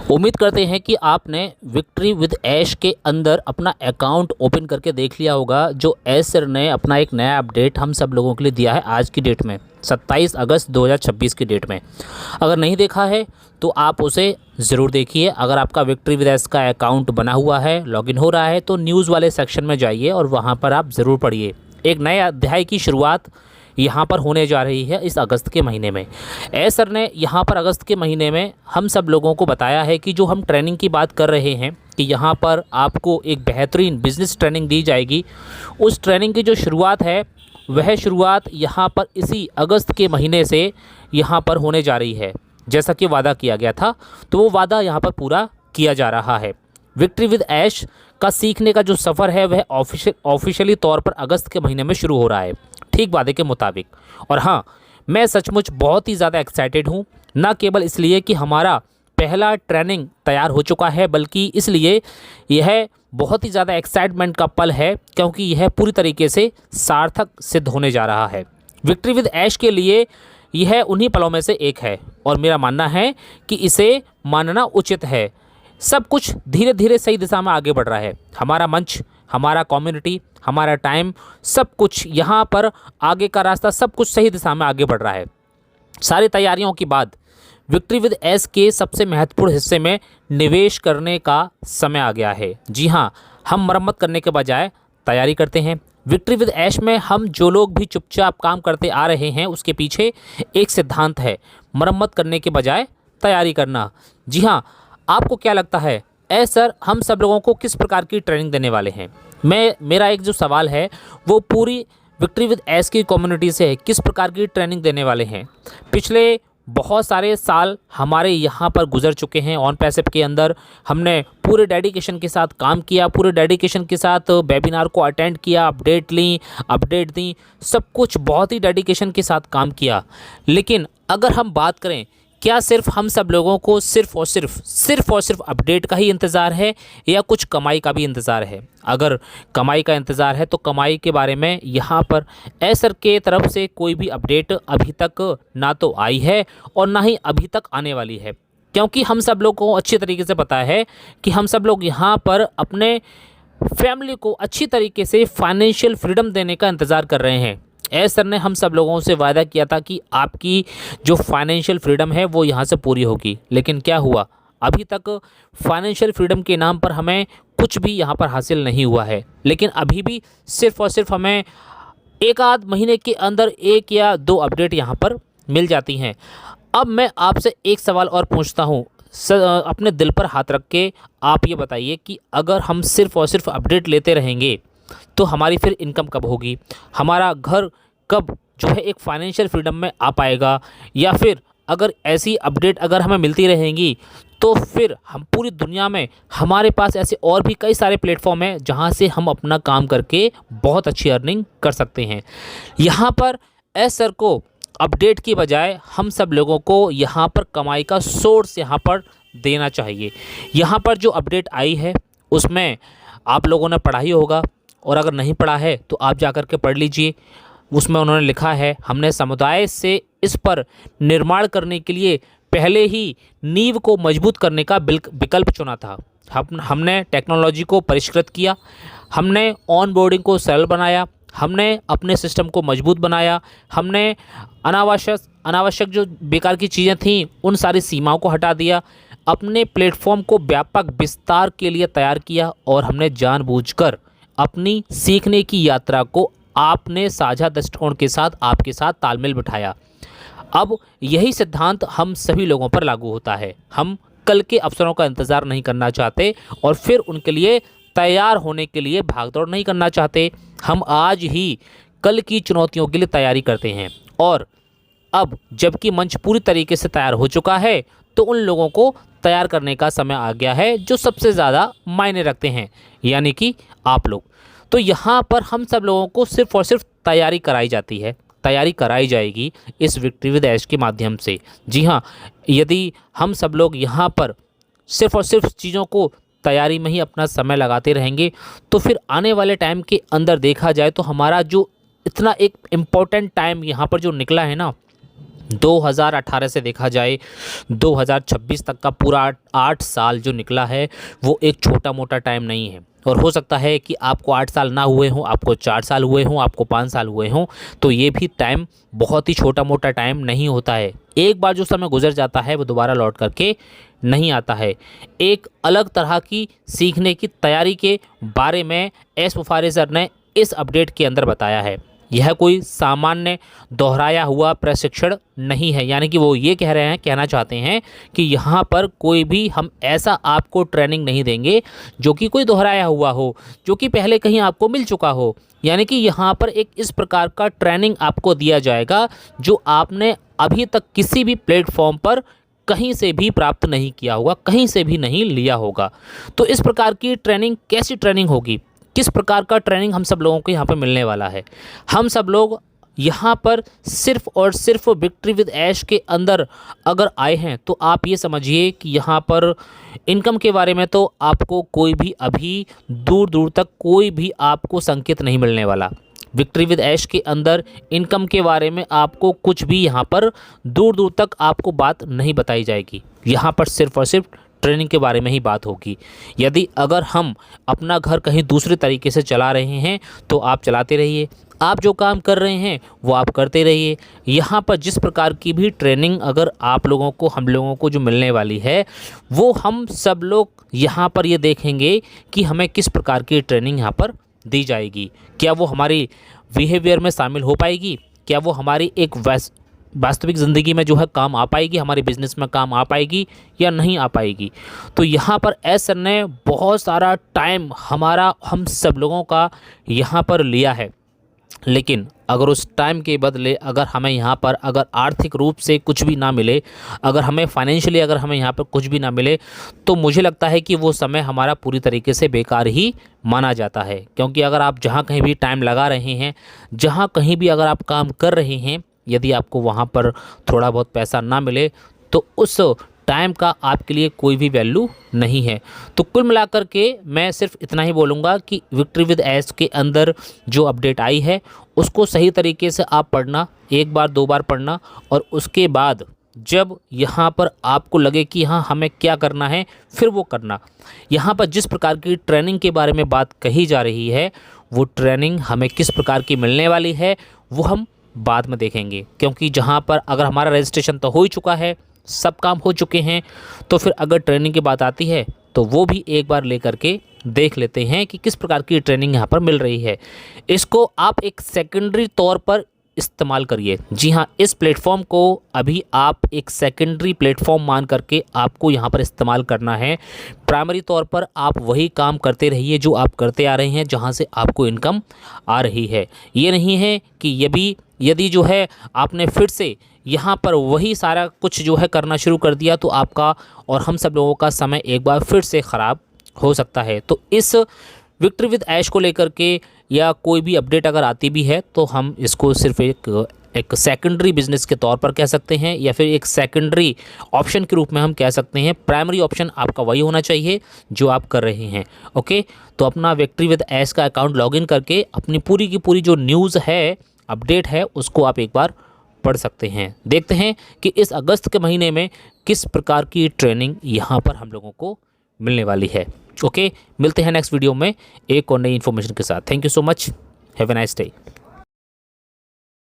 उम्मीद करते हैं कि आपने विक्ट्री विद ऐश के अंदर अपना अकाउंट ओपन करके देख लिया होगा, जो ऐश सर ने अपना एक नया अपडेट हम सब लोगों के लिए दिया है आज की डेट में 27 अगस्त 2026 की डेट में। अगर नहीं देखा है तो आप उसे ज़रूर देखिए। अगर आपका विक्ट्री विद ऐश का अकाउंट बना हुआ है, लॉगिन हो रहा है, तो न्यूज़ वाले सेक्शन में जाइए और वहाँ पर आप ज़रूर पढ़िए। एक नए अध्याय की शुरुआत यहाँ पर होने जा रही है इस अगस्त के महीने में। ऐश सर ने यहाँ पर अगस्त के महीने में हम सब लोगों को बताया है कि जो हम ट्रेनिंग की बात कर रहे हैं कि यहाँ पर आपको एक बेहतरीन बिजनेस ट्रेनिंग दी जाएगी, उस ट्रेनिंग की जो शुरुआत है वह शुरुआत यहाँ पर इसी अगस्त के महीने से यहाँ पर होने जा रही है। जैसा कि वादा किया गया था, तो वो वादा यहाँ पर पूरा किया जा रहा है। विक्ट्री विद ऐश का सीखने का जो सफ़र है वह ऑफिशियली तौर पर अगस्त के महीने में शुरू हो रहा है, ठीक वादे के मुताबिक। और हाँ, मैं सचमुच बहुत ही ज़्यादा एक्साइटेड हूँ, ना केवल इसलिए कि हमारा पहला ट्रेनिंग तैयार हो चुका है, बल्कि इसलिए यह बहुत ही ज़्यादा एक्साइटमेंट का पल है क्योंकि यह पूरी तरीके से सार्थक सिद्ध होने जा रहा है। विक्ट्री विद ऐश के लिए यह उन्हीं पलों में से एक है और मेरा मानना है कि इसे मानना उचित है। सब कुछ धीरे धीरे सही दिशा में आगे बढ़ रहा है। हमारा मंच, हमारा कम्युनिटी, हमारा टाइम, सब कुछ यहाँ पर आगे का रास्ता, सब कुछ सही दिशा में आगे बढ़ रहा है। सारी तैयारियों के बाद विक्ट्री विद ऐश के सबसे महत्वपूर्ण हिस्से में निवेश करने का समय आ गया है। जी हाँ, हम मरम्मत करने के बजाय तैयारी करते हैं। विक्ट्री विद ऐश में हम जो लोग भी चुपचाप काम करते आ रहे हैं, उसके पीछे एक सिद्धांत है, मरम्मत करने के बजाय तैयारी करना। जी हाँ, आपको क्या लगता है ऐश सर हम सब लोगों को किस प्रकार की ट्रेनिंग देने वाले हैं? मेरा एक जो सवाल है वो पूरी विक्ट्री विद ऐश की कम्युनिटी से है, किस प्रकार की ट्रेनिंग देने वाले हैं? पिछले बहुत सारे साल हमारे यहाँ पर गुजर चुके हैं। ऑन पैसिव के अंदर हमने पूरे डेडिकेशन के साथ काम किया, पूरे डेडिकेशन के साथ वेबिनार को अटेंड किया, अपडेट दी, सब कुछ बहुत ही डेडिकेशन के साथ काम किया। लेकिन अगर हम बात करें, क्या सिर्फ हम सब लोगों को सिर्फ और सिर्फ अपडेट का ही इंतज़ार है या कुछ कमाई का भी इंतज़ार है? अगर कमाई का इंतज़ार है तो कमाई के बारे में यहाँ पर ऐश सर के तरफ से कोई भी अपडेट अभी तक ना तो आई है और ना ही अभी तक आने वाली है, क्योंकि हम सब लोग को अच्छी तरीके से पता है कि हम सब लोग यहाँ पर अपने फैमिली को अच्छी तरीके से फाइनेंशियल फ्रीडम देने का इंतज़ार कर रहे हैं। ऐश सर ने हम सब लोगों से वादा किया था कि आपकी जो फाइनेंशियल फ्रीडम है वो यहाँ से पूरी होगी, लेकिन क्या हुआ? अभी तक फाइनेंशियल फ्रीडम के नाम पर हमें कुछ भी यहाँ पर हासिल नहीं हुआ है। लेकिन अभी भी सिर्फ और सिर्फ हमें एक आध महीने के अंदर 1 या 2 अपडेट यहाँ पर मिल जाती हैं। अब मैं आपसे एक सवाल और पूछता हूँ, अपने दिल पर हाथ रख के आप ये बताइए कि अगर हम सिर्फ और सिर्फ अपडेट लेते रहेंगे तो हमारी फिर इनकम कब होगी? हमारा घर कब जो है एक फाइनेंशियल फ्रीडम में आ पाएगा? या फिर अगर ऐसी अपडेट अगर हमें मिलती रहेंगी तो फिर हम पूरी दुनिया में, हमारे पास ऐसे और भी कई सारे प्लेटफॉर्म हैं जहां से हम अपना काम करके बहुत अच्छी अर्निंग कर सकते हैं। यहाँ पर ऐश सर को अपडेट की बजाय हम सब लोगों को यहाँ पर कमाई का सोर्स यहाँ पर देना चाहिए। यहाँ पर जो अपडेट आई है उसमें आप लोगों ने पढ़ा ही होगा, और अगर नहीं पढ़ा है तो आप जाकर के पढ़ लीजिए। उसमें उन्होंने लिखा है, हमने समुदाय से इस पर निर्माण करने के लिए पहले ही नींव को मजबूत करने का विकल्प चुना था। हमने टेक्नोलॉजी को परिष्कृत किया, हमने ऑनबोर्डिंग को सरल बनाया, हमने अपने सिस्टम को मजबूत बनाया, हमने अनावश्यक जो बेकार की चीज़ें थीं उन सारी सीमाओं को हटा दिया, अपने प्लेटफॉर्म को व्यापक विस्तार के लिए तैयार किया, और हमने जानबूझकर अपनी सीखने की यात्रा को आपने साझा दृष्टिकोण के साथ आपके साथ तालमेल बिठाया। अब यही सिद्धांत हम सभी लोगों पर लागू होता है। हम कल के अवसरों का इंतज़ार नहीं करना चाहते और फिर उनके लिए तैयार होने के लिए भागदौड़ नहीं करना चाहते। हम आज ही कल की चुनौतियों के लिए तैयारी करते हैं, और अब जबकि मंच पूरी तरीके से तैयार हो चुका है तो उन लोगों को तैयार करने का समय आ गया है जो सबसे ज़्यादा मायने रखते हैं, यानी कि आप लोग। तो यहाँ पर हम सब लोगों को सिर्फ और सिर्फ तैयारी कराई जाती है, तैयारी कराई जाएगी इस विक्ट्री विद ऐश के माध्यम से। जी हाँ, यदि हम सब लोग यहाँ पर सिर्फ और सिर्फ चीज़ों को तैयारी में ही अपना समय लगाते रहेंगे तो फिर आने वाले टाइम के अंदर देखा जाए तो हमारा जो इतना एक इम्पोर्टेंट टाइम यहाँ पर जो निकला है ना, 2018 से देखा जाए 2026 तक का पूरा 8 साल जो निकला है वो एक छोटा मोटा टाइम नहीं है। और हो सकता है कि आपको 8 साल ना हुए हों, आपको 4 साल हुए हों, आपको 5 साल हुए हों, तो ये भी टाइम बहुत ही छोटा मोटा टाइम नहीं होता है। एक बार जो समय गुजर जाता है वो दोबारा लौट करके नहीं आता है। एक अलग तरह की सीखने की तैयारी के बारे में एस मुफारी सर ने इस अपडेट के अंदर बताया है। यह कोई सामान्य दोहराया हुआ प्रशिक्षण नहीं है, यानी कि वो ये कहना चाहते हैं कि यहाँ पर कोई भी हम ऐसा आपको ट्रेनिंग नहीं देंगे जो कि कोई दोहराया हुआ हो, जो कि पहले कहीं आपको मिल चुका हो। यानी कि यहाँ पर एक इस प्रकार का ट्रेनिंग आपको दिया जाएगा जो आपने अभी तक किसी भी प्लेटफॉर्म पर कहीं से भी प्राप्त नहीं किया होगा, कहीं से भी नहीं लिया होगा। तो इस प्रकार की ट्रेनिंग कैसी ट्रेनिंग होगी, किस प्रकार का ट्रेनिंग हम सब लोगों को यहाँ पर मिलने वाला है। हम सब लोग यहाँ पर सिर्फ और सिर्फ विक्ट्री विद ऐश के अंदर अगर आए हैं तो आप ये समझिए कि यहाँ पर इनकम के बारे में तो आपको कोई भी अभी दूर दूर तक कोई भी आपको संकेत नहीं मिलने वाला। विक्ट्री विद ऐश के अंदर इनकम के बारे में आपको कुछ भी यहाँ पर दूर दूर तक आपको बात नहीं बताई जाएगी। यहाँ पर सिर्फ और सिर्फ ट्रेनिंग के बारे में ही बात होगी। यदि अगर हम अपना घर कहीं दूसरे तरीके से चला रहे हैं तो आप चलाते रहिए, आप जो काम कर रहे हैं वो आप करते रहिए। यहाँ पर जिस प्रकार की भी ट्रेनिंग अगर आप लोगों को, हम लोगों को जो मिलने वाली है वो हम सब लोग यहाँ पर ये देखेंगे कि हमें किस प्रकार की ट्रेनिंग यहाँ पर दी जाएगी। क्या वो हमारी बिहेवियर में शामिल हो पाएगी, क्या वो हमारी एक वास्तविक ज़िंदगी में जो है काम आ पाएगी, हमारे बिज़नेस में काम आ पाएगी या नहीं आ पाएगी। तो यहाँ पर एस सर ने बहुत सारा टाइम हम सब लोगों का यहाँ पर लिया है, लेकिन अगर उस टाइम के बदले अगर हमें यहाँ पर अगर आर्थिक रूप से कुछ भी ना मिले, अगर हमें फाइनेंशियली अगर हमें यहाँ पर कुछ भी ना मिले, तो मुझे लगता है कि वो समय हमारा पूरी तरीके से बेकार ही माना जाता है। क्योंकि अगर आप जहाँ कहीं भी टाइम लगा रहे हैं, जहाँ कहीं भी अगर आप काम कर रहे हैं, यदि आपको वहाँ पर थोड़ा बहुत पैसा ना मिले तो उस टाइम का आपके लिए कोई भी वैल्यू नहीं है। तो कुल मिलाकर के मैं सिर्फ इतना ही बोलूँगा कि विक्ट्री विद ऐश के अंदर जो अपडेट आई है उसको सही तरीके से आप पढ़ना, एक बार दो बार पढ़ना, और उसके बाद जब यहाँ पर आपको लगे कि हाँ हमें क्या करना है फिर वो करना। यहाँ पर जिस प्रकार की ट्रेनिंग के बारे में बात कही जा रही है वो ट्रेनिंग हमें किस प्रकार की मिलने वाली है वो हम बाद में देखेंगे। क्योंकि जहाँ पर अगर हमारा रजिस्ट्रेशन तो हो ही चुका है, सब काम हो चुके हैं, तो फिर अगर ट्रेनिंग की बात आती है तो वो भी एक बार लेकर के देख लेते हैं कि किस प्रकार की ट्रेनिंग यहाँ पर मिल रही है। इसको आप एक सेकेंडरी तौर पर इस्तेमाल करिए। जी हाँ, इस प्लेटफॉर्म को अभी आप एक सेकेंडरी प्लेटफॉर्म मान करके आपको यहाँ पर इस्तेमाल करना है। प्राइमरी तौर पर आप वही काम करते रहिए जो आप करते आ रहे हैं, जहाँ से आपको इनकम आ रही है। ये नहीं है कि यदि जो है आपने फिर से यहाँ पर वही सारा कुछ जो है करना शुरू कर दिया तो आपका और हम सब लोगों का समय एक बार फिर से ख़राब हो सकता है। तो इस विक्ट्री विद ऐश को लेकर के या कोई भी अपडेट अगर आती भी है तो हम इसको सिर्फ एक सेकेंडरी बिजनेस के तौर पर कह सकते हैं, या फिर एक सेकेंडरी ऑप्शन के रूप में हम कह सकते हैं। प्राइमरी ऑप्शन आपका वही होना चाहिए जो आप कर रहे हैं। ओके, तो अपना विक्ट्री विद ऐश का अकाउंट लॉगिन करके अपनी पूरी की पूरी जो न्यूज़ है, अपडेट है, उसको आप एक बार पढ़ सकते हैं। देखते हैं कि इस अगस्त के महीने में किस प्रकार की ट्रेनिंग यहाँ पर हम लोगों को मिलने वाली है। ओके, मिलते हैं नेक्स्ट वीडियो में एक और नई इन्फॉर्मेशन के साथ। Thank you so much, have a nice day.